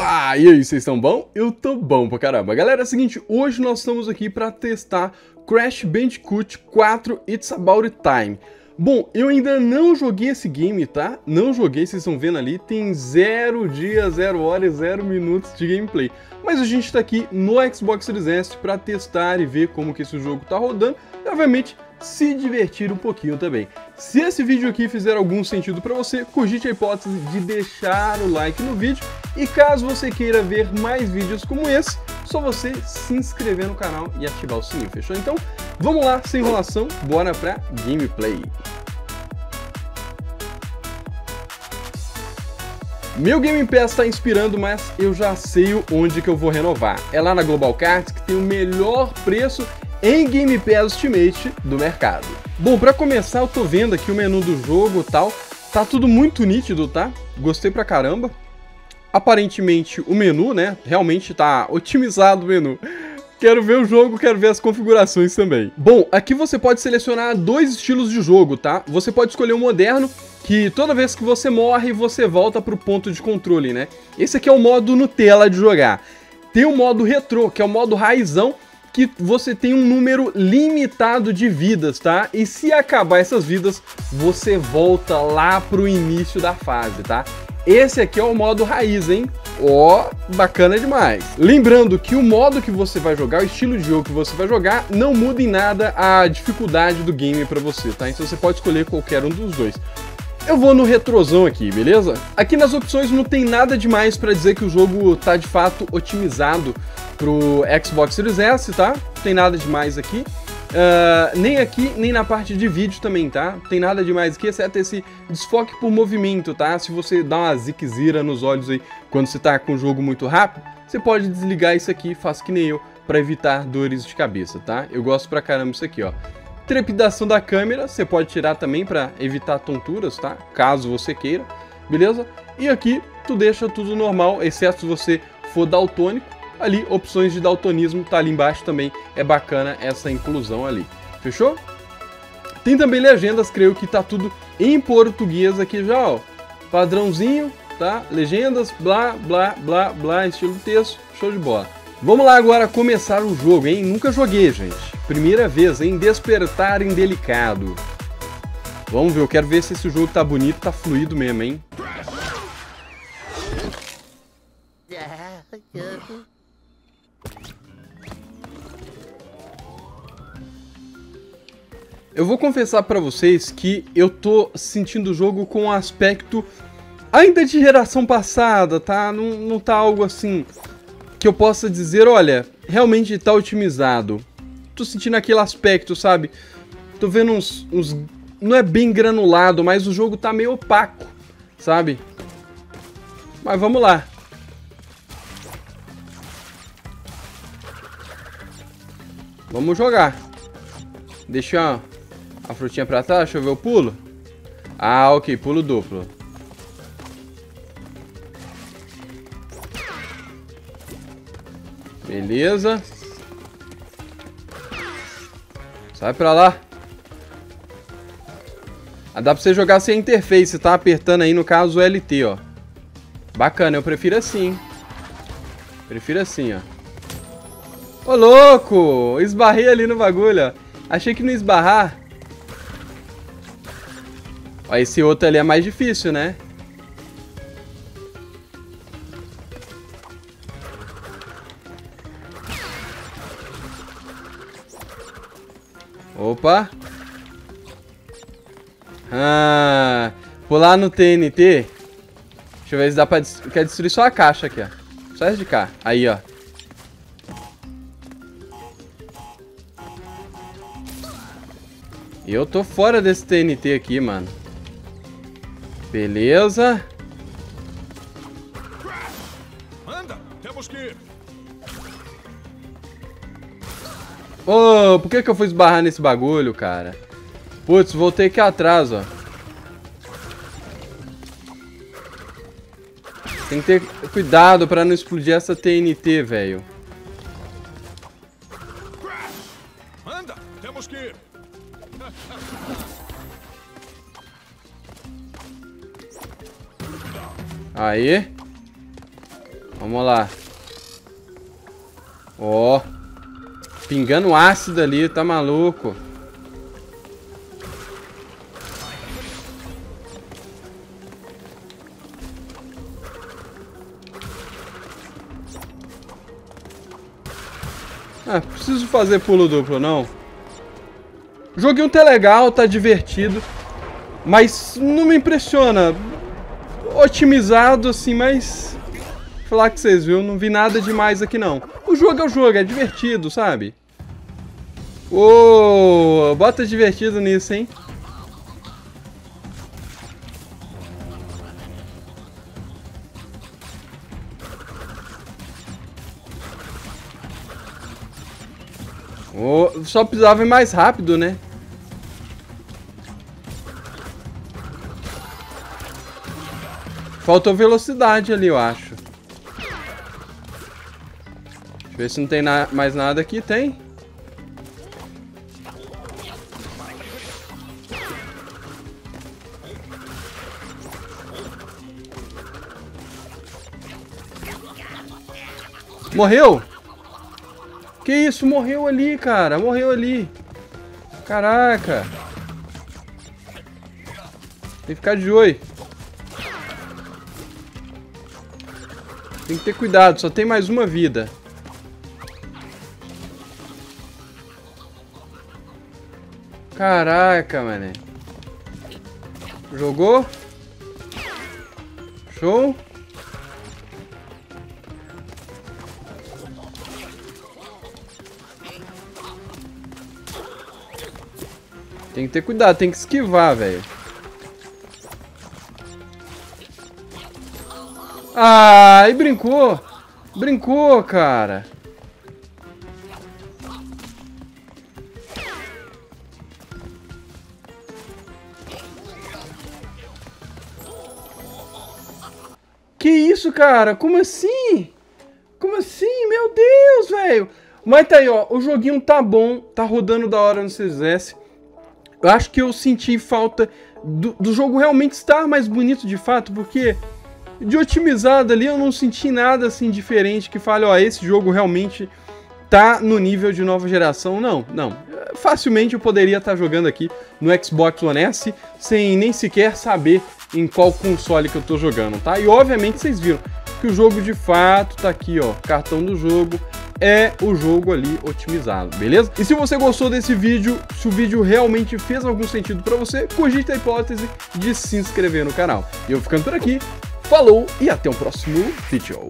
Opa! E aí, vocês estão bom? Eu tô bom pra caramba. Galera, é o seguinte, hoje nós estamos aqui pra testar Crash Bandicoot 4 It's About Time. Bom, eu ainda não joguei esse game, tá? Não joguei, vocês estão vendo ali, tem 0 dias, 0 horas, 0 minutos de gameplay. Mas a gente tá aqui no Xbox Series S pra testar e ver como que esse jogo tá rodando. E, obviamente, se divertir um pouquinho também. Se esse vídeo aqui fizer algum sentido para você, cogite a hipótese de deixar o like no vídeo. E caso você queira ver mais vídeos como esse, só você se inscrever no canal e ativar o sininho, fechou? Então, vamos lá, sem enrolação, bora pra gameplay. Meu Game Pass está inspirando, mas eu já sei onde que eu vou renovar. É lá na Global Cards, que tem o melhor preço em Game Pass Ultimate do mercado. Bom, para começar, eu tô vendo aqui o menu do jogo e tal, tá tudo muito nítido, tá? Gostei pra caramba. Aparentemente o menu, né, realmente tá otimizado o menu. Quero ver o jogo, quero ver as configurações também. Bom, aqui você pode selecionar 2 estilos de jogo, tá? Você pode escolher o moderno, que toda vez que você morre, você volta pro ponto de controle, né? Esse aqui é o modo Nutella de jogar. Tem o modo retrô, que é o modo raizão, que você tem um número limitado de vidas, tá? E se acabar essas vidas, você volta lá pro início da fase, tá? Esse aqui é o modo raiz, hein? Ó, bacana demais. Lembrando que o modo que você vai jogar, o estilo de jogo que você vai jogar, não muda em nada a dificuldade do game pra você, tá? Então você pode escolher qualquer um dos dois. Eu vou no retrosão aqui, beleza? Aqui nas opções não tem nada demais pra dizer que o jogo tá de fato otimizado pro Xbox Series S, tá? Não tem nada demais aqui. Nem aqui, nem na parte de vídeo também, tá? Não tem nada demais aqui, exceto esse desfoque por movimento, tá? Se você dá uma ziquezira nos olhos aí quando você tá com o jogo muito rápido, você pode desligar isso aqui, faz que nem eu, pra evitar dores de cabeça, tá? Eu gosto pra caramba disso aqui, ó. Trepidação da câmera, você pode tirar também para evitar tonturas, tá? Caso você queira, beleza? E aqui tu deixa tudo normal, exceto se você for daltônico. Ali, opções de daltonismo, tá ali embaixo também, é bacana essa inclusão ali, fechou? Tem também legendas, creio que tá tudo em português aqui já, ó. Padrãozinho, tá? Legendas, blá, blá, blá, blá, estilo texto, show de bola. Vamos lá agora começar o jogo, hein? Nunca joguei, gente. Primeira vez, hein? Despertar Indelicado. Vamos ver, eu quero ver se esse jogo tá bonito, tá fluido mesmo, hein? Eu vou confessar pra vocês que eu tô sentindo o jogo com um aspecto ainda de geração passada, tá? Não tá algo assim que eu possa dizer, olha, realmente tá otimizado. Tô sentindo aquele aspecto, sabe? Tô vendo uns... Não é bem granulado, mas o jogo tá meio opaco, sabe? Mas vamos lá. Vamos jogar. Deixa a frutinha pra trás, deixa eu ver o pulo. Ah, ok, pulo duplo. Beleza. Sai pra lá. Ah, dá pra você jogar sem interface, tá? Apertando aí, no caso, o LT, ó. Bacana, eu prefiro assim. Prefiro assim, ó. Ô, louco! Esbarrei ali no bagulho, ó. Achei que não ia esbarrar. Ó, esse outro ali é mais difícil, né? Opa! Ah, pular no TNT. Deixa eu ver se dá pra... Quer destruir só a caixa aqui, ó. Só essa de cá. Aí, ó. Eu tô fora desse TNT aqui, mano. Beleza. Anda, temos que ir. Ô, por que eu fui esbarrar nesse bagulho, cara? Putz, voltei aqui atrás, ó. Tem que ter cuidado pra não explodir essa TNT, velho. Anda, temos que ir. Aí. Vamos lá. Ó. Pingando ácido ali, tá maluco. Ah, preciso fazer pulo duplo, não. O joguinho tá legal, tá divertido. Mas não me impressiona. Otimizado, assim, mas... Vou falar que vocês viram, não vi nada demais aqui, não. O jogo é o jogo, é divertido, sabe? Ô, bota divertido nisso, hein? Oh, só precisava ir mais rápido, né? Faltou velocidade ali, eu acho. Deixa eu ver se não tem mais nada aqui. Tem. Morreu? Que isso? Morreu ali, cara. Morreu ali. Caraca. Tem que ficar de olho. Tem que ter cuidado. Só tem mais uma vida. Caraca, mané. Jogou? Show. Tem que ter cuidado, tem que esquivar, velho. Ai, brincou. Brincou, cara. Que isso, cara? Como assim? Como assim? Meu Deus, velho. Mas tá aí, ó. O joguinho tá bom. Tá rodando da hora no CSS. Eu acho que eu senti falta do jogo realmente estar mais bonito de fato, porque de otimizado ali eu não senti nada assim diferente que fale, ó, esse jogo realmente tá no nível de nova geração. Não, não. Facilmente eu poderia estar jogando aqui no Xbox One S sem nem sequer saber em qual console que eu tô jogando, tá? E obviamente vocês viram que o jogo de fato tá aqui, ó, cartão do jogo. É o jogo ali otimizado, beleza? E se você gostou desse vídeo, se o vídeo realmente fez algum sentido pra você, cogite a hipótese de se inscrever no canal. E eu ficando por aqui, falou e até o próximo vídeo.